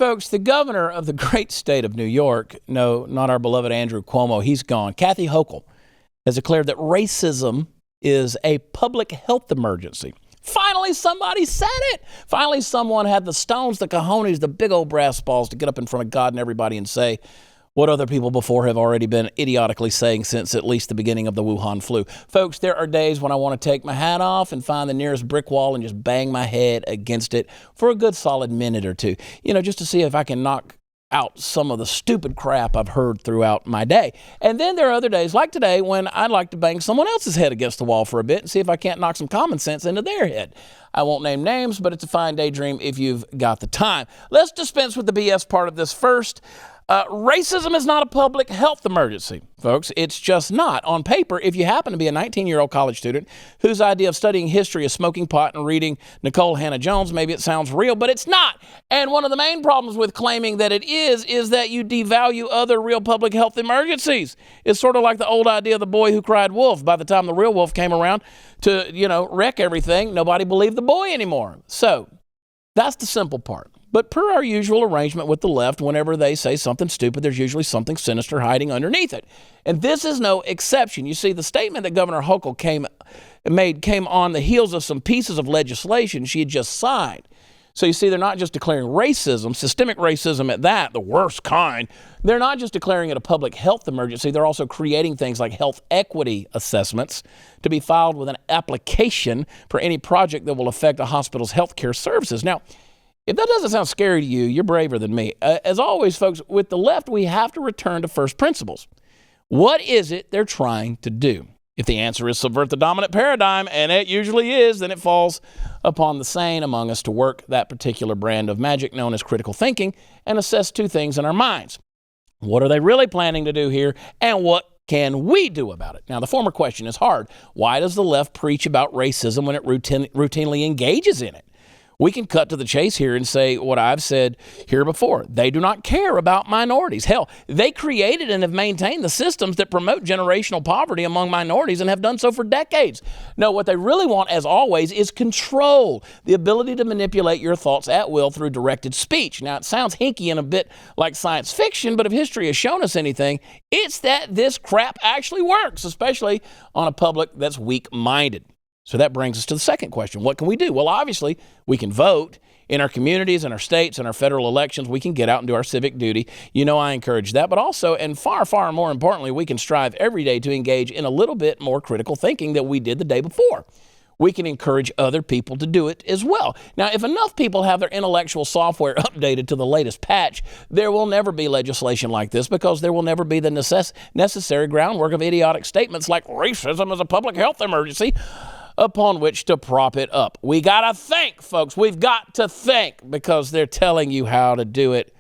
folks, the governor of the great state of New York, no, not our beloved Andrew Cuomo, he's gone. Kathy Hochul has declared that racism is a public health emergency. Finally, somebody said it. Finally, someone had the stones, the cajones, the big old brass balls to get up in front of God and everybody and say what other people before have already been idiotically saying since at least the beginning of the Wuhan flu. Folks, there are days when I want to take my hat off and find the nearest brick wall and just bang my head against it for a good solid minute or two, just to see if I can knock out some of the stupid crap I've heard throughout my day. And then there are other days, like today, when I'd like to bang someone else's head against the wall for a bit and see if I can't knock some common sense into their head. I won't name names, but it's a fine daydream if you've got the time. Let's dispense with the BS part of this first. Racism is not a public health emergency, folks. It's just not. On paper, if you happen to be a 19-year-old college student whose idea of studying history is smoking pot and reading Nicole Hannah Jones, maybe it sounds real, but it's not. And one of the main problems with claiming that it is that you devalue other real public health emergencies. It's sort of like the old idea of the boy who cried wolf. By the time the real wolf came around to, wreck everything, nobody believed the boy anymore. So that's the simple part. But per our usual arrangement with the left, whenever they say something stupid, there's usually something sinister hiding underneath it. And this is no exception. You see, the statement that Governor Hochul came on the heels of some pieces of legislation she had just signed. So you see, they're not just declaring racism, systemic racism at that, the worst kind. They're not just declaring it a public health emergency. They're also creating things like health equity assessments to be filed with an application for any project that will affect a hospital's health care services. Now, if that doesn't sound scary to you, you're braver than me. As always, folks, with the left, we have to return to first principles. What is it they're trying to do? If the answer is subvert the dominant paradigm, and it usually is, then it falls upon the sane among us to work that particular brand of magic known as critical thinking and assess two things in our minds. What are they really planning to do here, and what can we do about it? Now, the former question is hard. Why does the left preach about racism when it routinely engages in it? We can cut to the chase here and say what I've said here before. They do not care about minorities. Hell, they created and have maintained the systems that promote generational poverty among minorities and have done so for decades. No, what they really want, as always, is control, the ability to manipulate your thoughts at will through directed speech. Now, it sounds hinky and a bit like science fiction, but if history has shown us anything, it's that this crap actually works, especially on a public that's weak-minded. So that brings us to the second question. What can we do? Well, obviously, we can vote in our communities, in our states, in our federal elections. We can get out and do our civic duty. I encourage that. But also, and far, far more importantly, we can strive every day to engage in a little bit more critical thinking than we did the day before. We can encourage other people to do it as well. Now, if enough people have their intellectual software updated to the latest patch, there will never be legislation like this because there will never be the necessary groundwork of idiotic statements like racism is a public health emergency upon which to prop it up. We got to think, folks. We've got to think because they're telling you how to do it